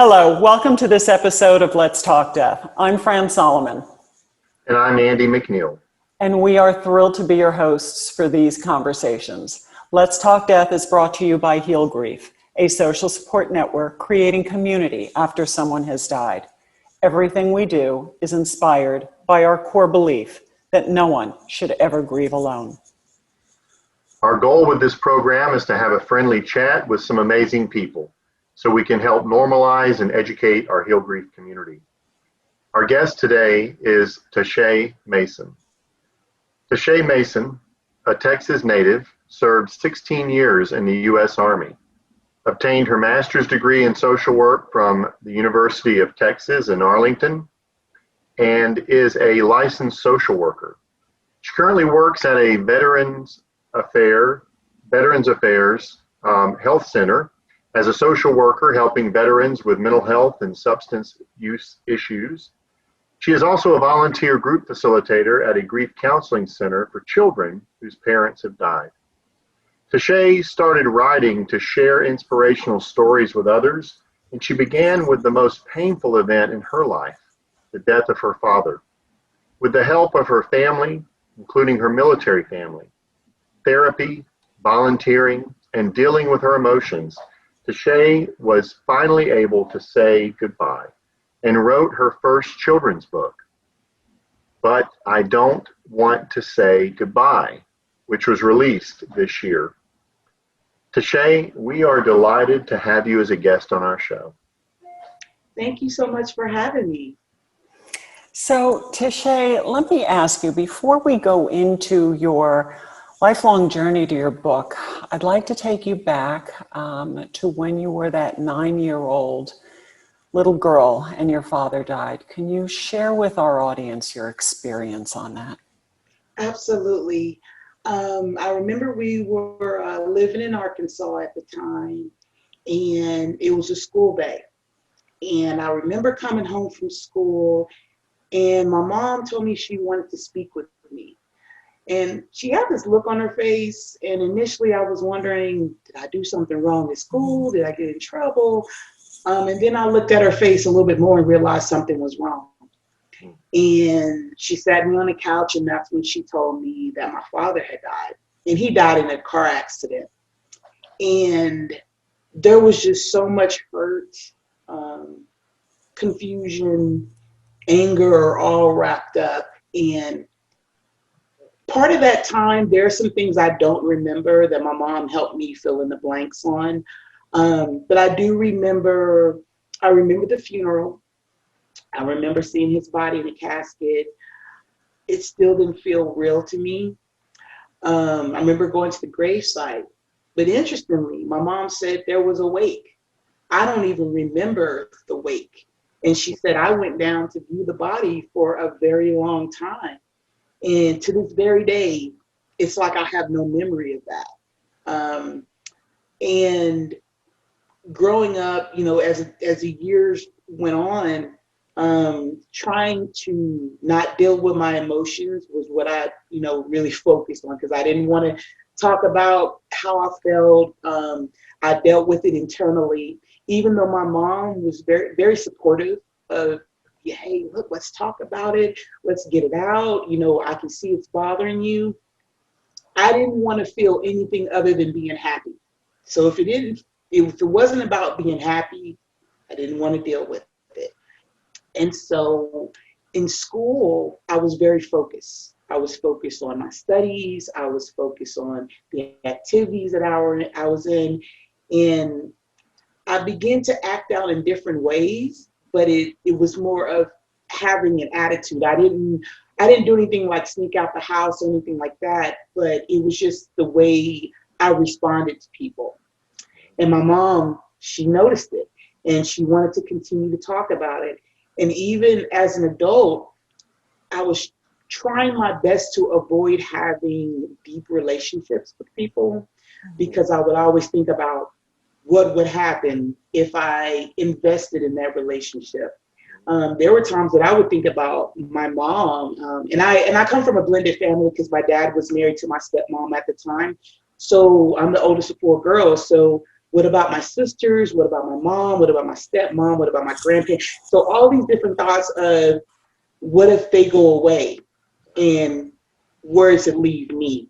Hello, welcome to this episode of Let's Talk Death. I'm Fran Solomon. And I'm Andy McNeil. And we are thrilled to be your hosts for these conversations. Let's Talk Death is brought to you by Heal Grief, a social support network creating community after someone has died. Everything we do is inspired by our core belief that no one should ever grieve alone. Our goal with this program is to have a friendly chat with some amazing people so we can help normalize and educate our Heal Grief community. Our guest today is Tashay Mason. Tashay Mason, a Texas native, served 16 years in the U.S. Army, obtained her master's degree in social work from the University of Texas in Arlington, and is a licensed social worker. She currently works at a Veterans Affairs Health Center as a social worker helping veterans with mental health and substance use issues. She is also a volunteer group facilitator at a grief counseling center for children whose parents have died. Tashay started writing to share inspirational stories with others, and she began with the most painful event in her life, the death of her father. With the help of her family, including her military family, therapy, volunteering, and dealing with her emotions, Tashay was finally able to say goodbye and wrote her first children's book, But I Don't Want to Say Goodbye, which was released this year. Tashay, we are delighted to have you as a guest on our show. Thank you so much for having me. So, Tashay, let me ask you, before we go into your lifelong journey to your book, I'd like to take you back to when you were that 9-year-old little girl and your father died. Can you share with our audience your experience on that? Absolutely. I remember we were living in Arkansas at the time, and it was a school day. And I remember coming home from school, and my mom told me she wanted to speak with me. And she had this look on her face, and initially I was wondering, did I do something wrong at school? Did I get in trouble? And then I looked at her face a little bit more and realized something was wrong. And she sat me on the couch, and that's when she told me that my father had died. And he died in a car accident. And there was just so much hurt, confusion, anger, all wrapped up. And part of that time, there are some things I don't remember that my mom helped me fill in the blanks on. But I do remember, I remember the funeral. I remember seeing his body in a casket. It still didn't feel real to me. I remember going to the gravesite. But interestingly, my mom said there was a wake. I don't even remember the wake. And she said I went down to view the body for a very long time. And to this very day, it's like I have no memory of that. And growing up, you know, as the years went on, trying to not deal with my emotions was what I, really focused on, because I didn't want to talk about how I felt. I dealt with it internally, even though my mom was very, very supportive of, hey, look, let's talk about it. Let's get it out. I can see it's bothering you. I didn't want to feel anything other than being happy. So if it wasn't about being happy, I didn't want to deal with it. And so in school, I was very focused. I was focused on my studies. I was focused on the activities that I was in. And I began to act out in different ways, but it was more of having an attitude. I didn't do anything like sneak out the house or anything like that, but it was just the way I responded to people. And my mom, she noticed it, and she wanted to continue to talk about it. And even as an adult, I was trying my best to avoid having deep relationships with people, because I would always think about what would happen if I invested in that relationship. There were times that I would think about my mom, and I come from a blended family because my dad was married to my stepmom at the time. So I'm the oldest of 4 girls. So What about my sisters? What about my mom? What about my stepmom? What about my grandparents? So all these different thoughts of what if they go away, and where does it leave me?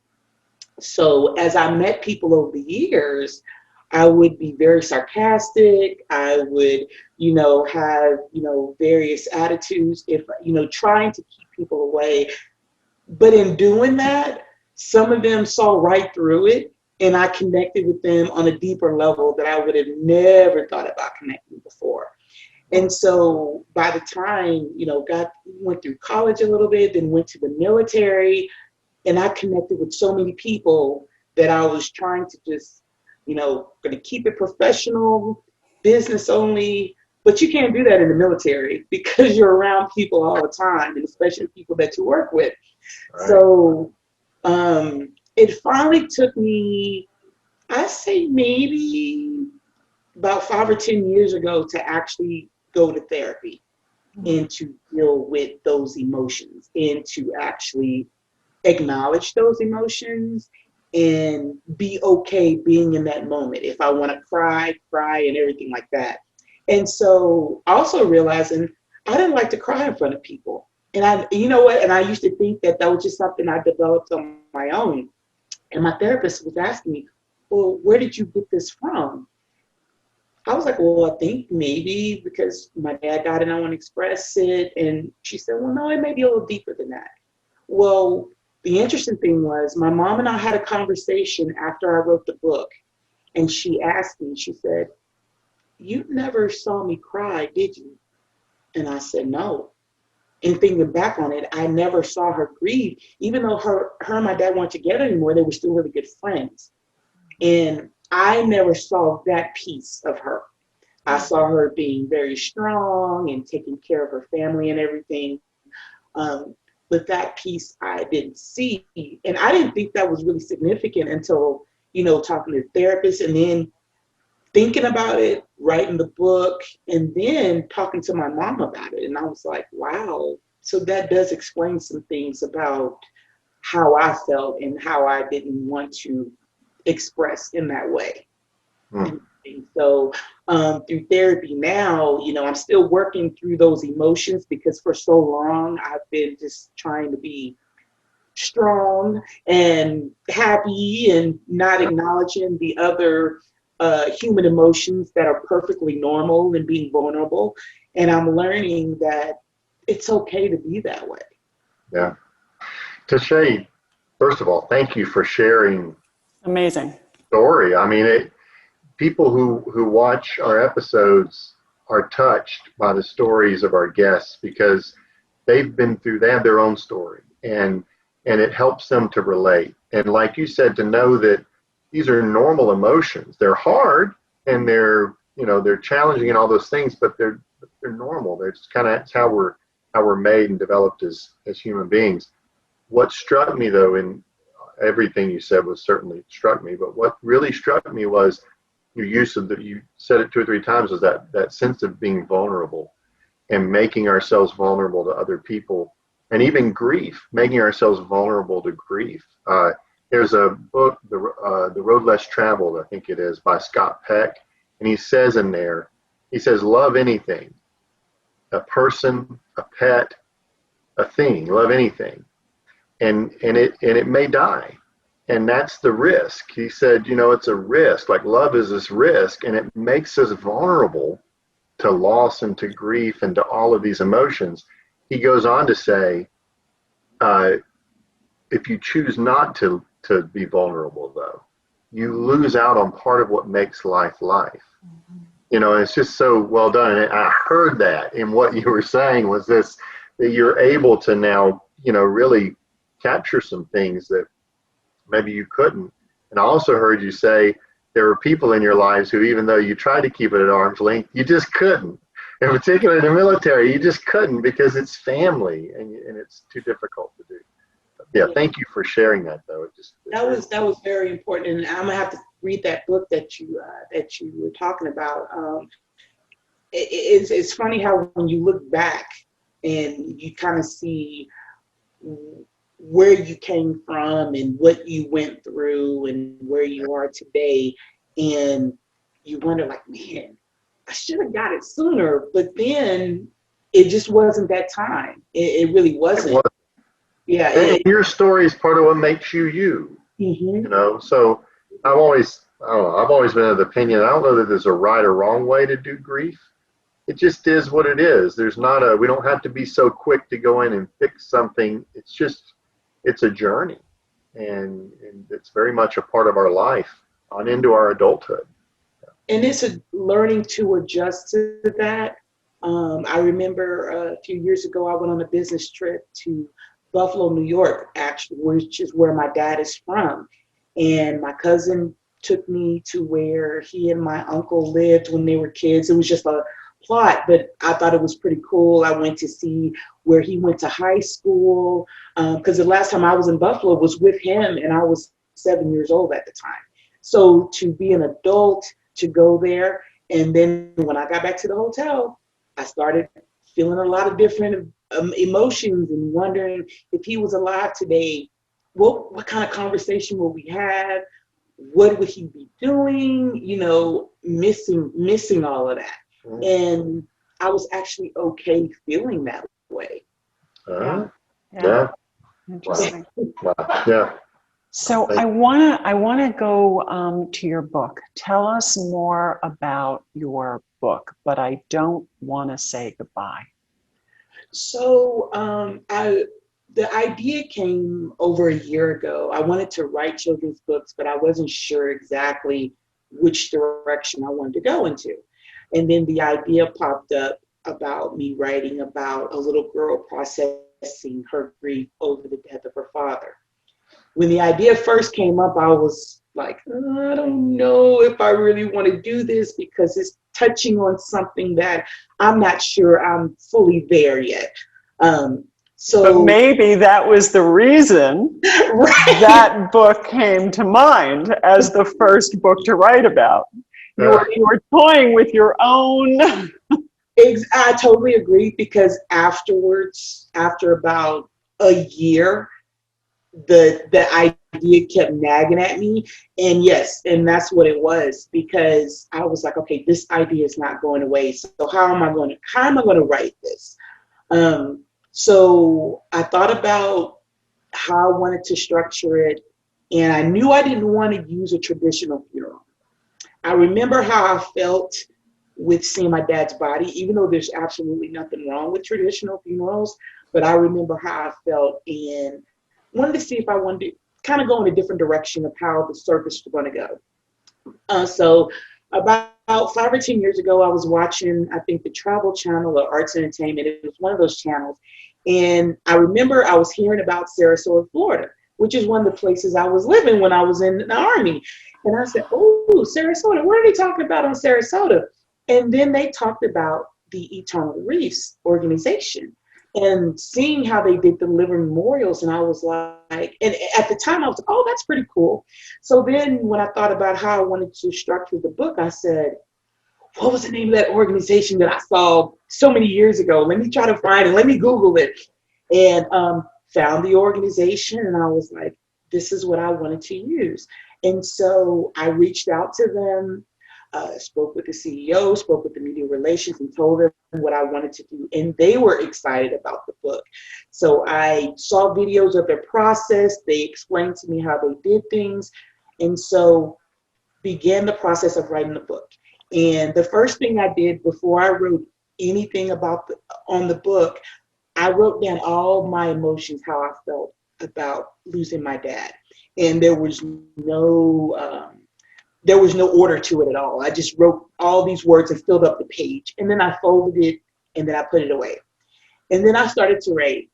So as I met people over the years, I would be very sarcastic. I would, have, various attitudes if, trying to keep people away. But in doing that, some of them saw right through it, and I connected with them on a deeper level that I would have never thought about connecting before. And so by the time, went through college a little bit, then went to the military, and I connected with so many people that I was trying to just, going to keep it professional, business only. But you can't do that in the military because you're around people all the time, and especially people that you work with. Right. So it finally took me, I say maybe about 5 or 10 years ago, to actually go to therapy and to deal with those emotions and to actually acknowledge those emotions and be okay being in that moment. If I want to cry, cry, and everything like that. And so also realizing I didn't like to cry in front of people. And you know what? And I used to think that that was just something I developed on my own. And my therapist was asking me, well, where did you get this from? I was like, well, I think maybe because my dad died and I want to express it. And she said, well, no, it may be a little deeper than that. Well, the interesting thing was my mom and I had a conversation after I wrote the book. And she asked me, she said, you never saw me cry, did you? And I said, no. And thinking back on it, I never saw her grieve. Even though her and my dad weren't together anymore, they were still really good friends. And I never saw that piece of her. I saw her being very strong and taking care of her family and everything. But that piece I didn't see. And I didn't think that was really significant until, talking to a therapist and then thinking about it, writing the book, and then talking to my mom about it. And I was like, wow. So that does explain some things about how I felt and how I didn't want to express in that way. Hmm. And so through therapy now, I'm still working through those emotions because for so long I've been just trying to be strong and happy and not acknowledging the other human emotions that are perfectly normal and being vulnerable. And I'm learning that it's okay to be that way. Yeah. Tashay, first of all, thank you for sharing Amazing. the story. I mean, people who watch our episodes are touched by the stories of our guests because they have their own story, and it helps them to relate. And like you said, to know that these are normal emotions. They're hard and they're challenging and all those things, but they're normal. They're just kind of how we're made and developed as human beings. What struck me though, in everything you said was certainly struck me, but what really struck me was your use of you said it 2 or 3 times, was that sense of being vulnerable and making ourselves vulnerable to other people, and even grief, making ourselves vulnerable to grief. There's a book, The Road Less Traveled, I think it is, by Scott Peck, and he says in there, he says, love anything, a person, a pet, a thing, love anything, and it may die. And that's the risk. He said, it's a risk. Like love is this risk, and it makes us vulnerable to loss and to grief and to all of these emotions. He goes on to say, if you choose not to be vulnerable, though, you lose out on part of what makes life life. And it's just so well done. And I heard that in what you were saying was this, that you're able to now, really capture some things that maybe you couldn't. And I also heard you say there were people in your lives who, even though you tried to keep it at arm's length, you just couldn't. In particular, in the military, you just couldn't because it's family and it's too difficult to do. Yeah, thank you for sharing that, though. That was very important, and I'm gonna have to read that book that you were talking about. It's funny how when you look back and you kind of see where you came from and what you went through and where you are today, and you wonder, like, man, I should have got it sooner, but then it just wasn't that time. It really It wasn't. was. Yeah. And your story is part of what makes you you. Mm-hmm. You know, so I don't know, I've always been of the opinion, I don't know that there's a right or wrong way to do grief. It just is what it is. We don't have to be so quick to go in and fix something. It's a journey, and it's very much a part of our life on into our adulthood. And it's a learning to adjust to that. I remember a few years ago, I went on a business trip to Buffalo, New York, actually, which is where my dad is from. And my cousin took me to where he and my uncle lived when they were kids. It was just a plot, but I thought it was pretty cool. I went to see where he went to high school, because the last time I was in Buffalo was with him, and I was 7 years old at the time. So to be an adult, to go there, and then when I got back to the hotel, I started feeling a lot of different emotions and wondering if he was alive today, what kind of conversation would we have? What would he be doing? You know, missing all of that. Mm. And I was actually okay feeling that way. Uh, Yeah. yeah. Interesting. Wow. Yeah. So Thank- I wanna go to your book. Tell us more about your book, but I don't want to say goodbye. So the idea came over a year ago. I wanted to write children's books, but I wasn't sure exactly which direction I wanted to go into. And then the idea popped up about me writing about a little girl processing her grief over the death of her father. When the idea first came up, I was like, I don't know if I really want to do this because it's touching on something that I'm not sure I'm fully there yet. But So maybe that was the reason right, that book came to mind as the first book to write about. You were toying with your own. I totally agree, because afterwards, after about a year, the idea kept nagging at me. And yes, and that's what it was, because I was like, okay, this idea is not going away. So how am I going to write this? So I thought about how I wanted to structure it, and I knew I didn't want to use a traditional funeral. I remember how I felt with seeing my dad's body, even though there's absolutely nothing wrong with traditional funerals, but I remember how I felt and wanted to see if I wanted to kind of go in a different direction of how the service was going to go. So about 5 or 10 years ago, I was watching, I think, the Travel Channel or Arts and Entertainment. It was one of those channels. And I remember I was hearing about Sarasota, Florida, which is one of the places I was living when I was in the Army. And I said, oh, Sarasota, what are they talking about on Sarasota? And then they talked about the Eternal Reefs organization and seeing how they did the living memorials. And I was like, and at the time I was like, oh, that's pretty cool. So then when I thought about how I wanted to structure the book, I said, what was the name of that organization that I saw so many years ago? Let me try to find it. Let me Google it. And found the organization, and I was like, this is what I wanted to use. And so I reached out to them, spoke with the CEO, spoke with the media relations, and told them what I wanted to do. And they were excited about the book. So I saw videos of their process. They explained to me how they did things. And so began the process of writing the book. And the first thing I did before I wrote anything on the book, I wrote down all my emotions, how I felt about losing my dad. And there was no order to it at all. I just wrote all these words and filled up the page. And then I folded it, and then I put it away. And then I started to write.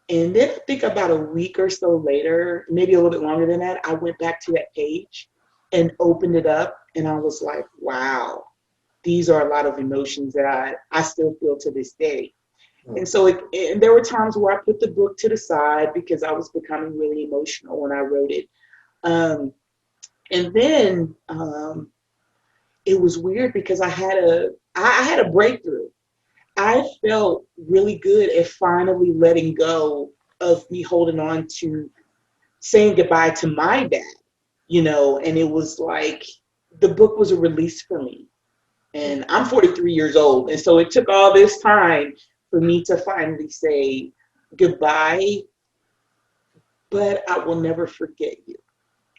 And then I think about a week or so later, maybe a little bit longer than that, I went back to that page and opened it up. And I was like, wow, these are a lot of emotions that I still feel to this day. And so and there were times where I put the book to the side because I was becoming really emotional when I wrote it. And then it was weird because I had a breakthrough. I felt really good at finally letting go of me holding on to saying goodbye to my dad, and it was like the book was a release for me. And I'm 43 years old. And so it took all this time for me to finally say goodbye, but I will never forget you.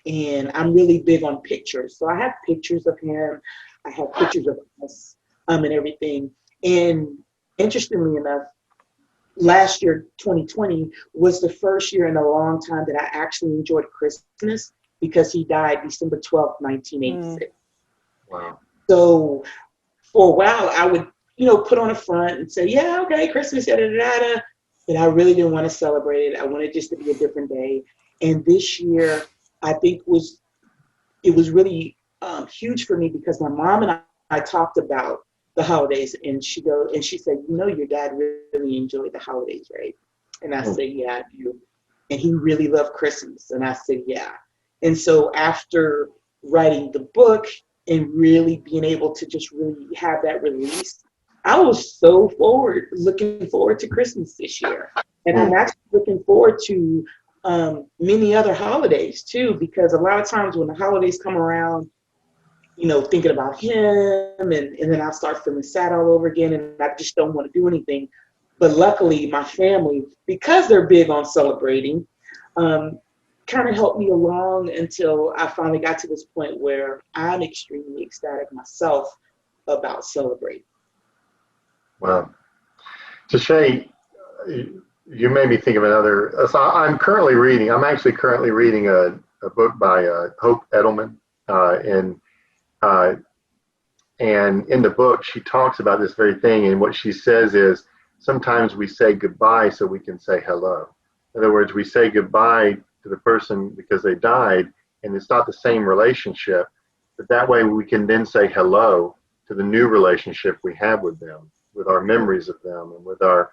And I'm really big on pictures. So I have pictures of him. I have pictures of us, and everything. And interestingly enough, last year, 2020, was the first year in a long time that I actually enjoyed Christmas because he died December 12th, 1986. Wow. So for a while, I would, put on a front and say, yeah, okay, Christmas, da da da da. But I really didn't want to celebrate it. I wanted just to be a different day. And this year, I think it was really huge for me because my mom and I talked about the holidays, and she said, your dad really enjoyed the holidays, right? And I said, yeah, I do. And he really loved Christmas. And I said, yeah. And so after writing the book and really being able to just really have that release, I was so looking forward to Christmas this year. And I'm actually looking forward to many other holidays too, because a lot of times when the holidays come around, thinking about him, and then I start feeling sad all over again, and I just don't want to do anything. But luckily, my family, because they're big on celebrating, kind of helped me along until I finally got to this point where I'm extremely ecstatic myself about celebrating. Wow. Tashay, you made me think of another. So I'm actually currently reading a book by Hope Edelman. And in the book, she talks about this very thing. And what she says is sometimes we say goodbye so we can say hello. In other words, we say goodbye to the person because they died, and it's not the same relationship. But that way we can then say hello to the new relationship we have with them, with our memories of them, and with our,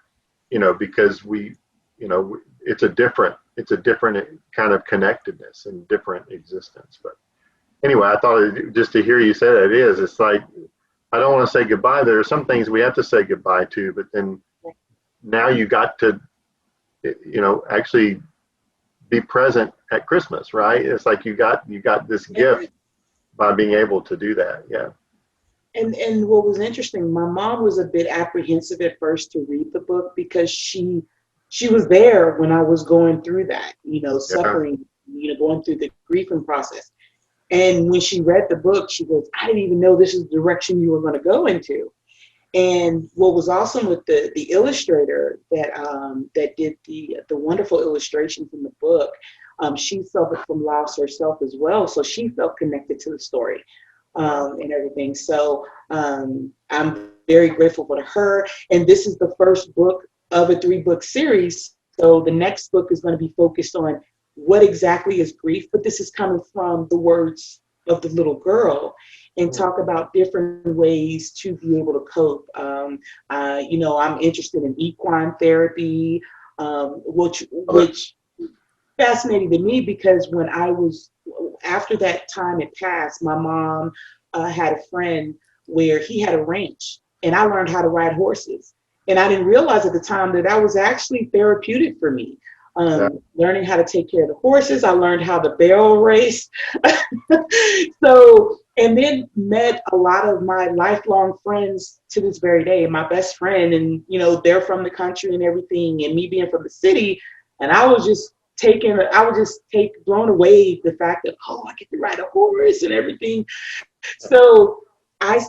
because it's a different kind of connectedness and different existence. But anyway, I thought just to hear you say that it's like, I don't want to say goodbye. There are some things we have to say goodbye to, but then now you got to, actually be present at Christmas, right? It's like you got this gift by being able to do that. Yeah. And what was interesting, my mom was a bit apprehensive at first to read the book because she was there when I was going through that, suffering, going through the grieving process. And when she read the book, she goes, I didn't even know this is the direction you were going to go into. And what was awesome with the illustrator that did the wonderful illustrations in the book, she suffered from loss herself as well. So she felt connected to the story and everything. So I'm very grateful for her. And this is the first book of a 3-book series. So the next book is going to be focused on what exactly is grief, but this is coming from the words of the little girl, and talk about different ways to be able to cope. I'm interested in equine therapy, which fascinating to me because after that time had passed, my mom had a friend where he had a ranch, and I learned how to ride horses. And I didn't realize at the time that was actually therapeutic for me. Learning how to take care of the horses. I learned how to barrel race. And then met a lot of my lifelong friends to this very day. My best friend, and they're from the country and everything, and me being from the city, and I was just blown away the fact that, I get to ride a horse and everything. So I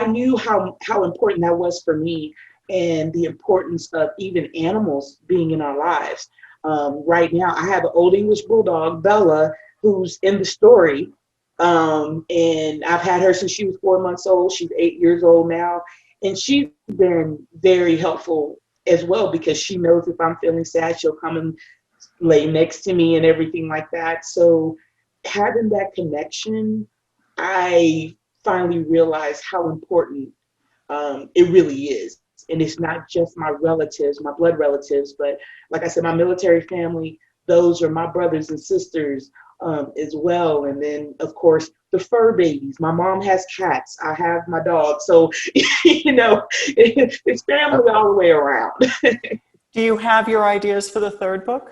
knew how important that was for me, and the importance of even animals being in our lives. Right now, I have an old English bulldog, Bella, who's in the story. And I've had her since she was 4 months old. She's 8 years old now. And she's been very helpful as well because she knows if I'm feeling sad, she'll come and lay next to me and everything like that. So having that connection, I finally realized how important it really is. And it's not just my relatives, my blood relatives, but like I said, my military family, those are my brothers and sisters as well. And then, of course, the fur babies. My mom has cats. I have my dog. So, it's family all the way around. Do you have your ideas for the 3rd book?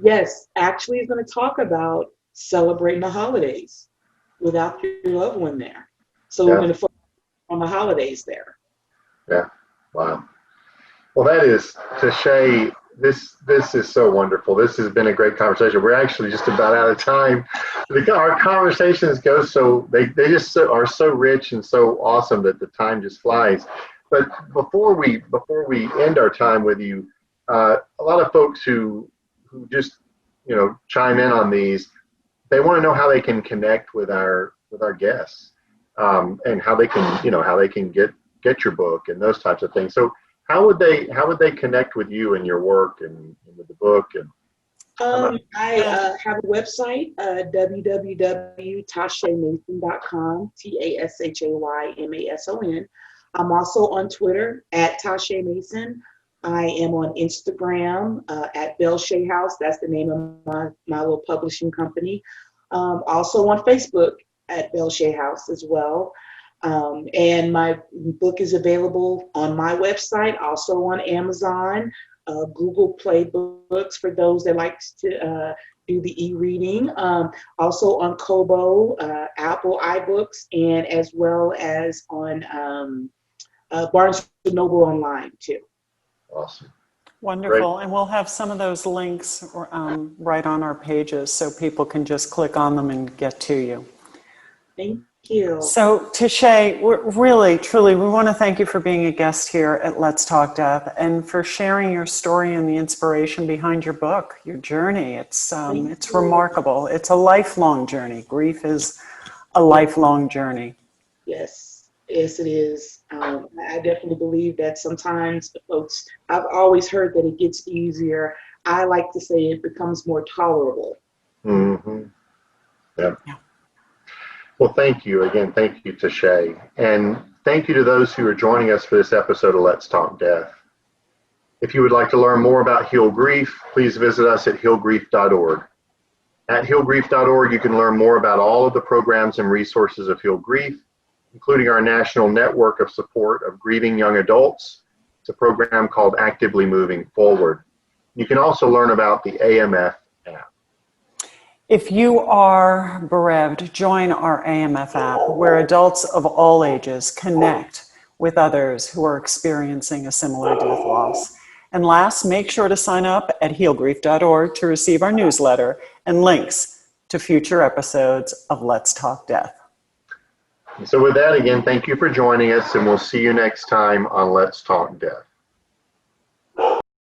Yes, actually, it's going to talk about celebrating the holidays. without your loved one there. So we're Yeah. going to focus on the holidays there. Yeah. Wow. Well, that is, Tashay, this is so wonderful. This has been a great conversation. We're actually just about out of time. Our conversations go so, they just are so rich and so awesome that the time just flies. But before we end our time with you, a lot of folks who just, chime in on these, they want to know how they can connect with our guests, and how they can, get your book and those types of things. So how would they connect with you and your work and with the book? And I have a website, www.tashaymason.com, TASHAYMASON. I'm also on Twitter at Tashay Mason. I am on Instagram at Bell Shea House. That's the name of my little publishing company. Also on Facebook at Bell Shea House as well. And my book is available on my website, also on Amazon, Google Play Books for those that like to do the e-reading, also on Kobo, Apple iBooks, and as well as on Barnes & Noble online too. awesome. Wonderful. Great. And we'll have some of those links right on our pages so people can just click on them and get to you. Thank you. So, Tashay, we're really, truly, we want to thank you for being a guest here at Let's Talk Death and for sharing your story and the inspiration behind your book, your journey. It's remarkable. It's a lifelong journey. Grief is a lifelong journey. Yes, it is. I definitely believe that sometimes the folks, I've always heard that it gets easier. I like to say it becomes more tolerable. Mm-hmm. Yeah. Well, thank you again. Thank you, Tashay. And thank you to those who are joining us for this episode of Let's Talk Death. If you would like to learn more about Heal Grief, please visit us at healgrief.org. At healgrief.org, you can learn more about all of the programs and resources of Heal Grief, including our national network of support of grieving young adults. It's a program called Actively Moving Forward. You can also learn about the AMF app. If you are bereaved, join our AMF app, where adults of all ages connect with others who are experiencing a similar death loss. And last, make sure to sign up at healgrief.org to receive our newsletter and links to future episodes of Let's Talk Death. So with that, again, thank you for joining us, and we'll see you next time on Let's Talk Death.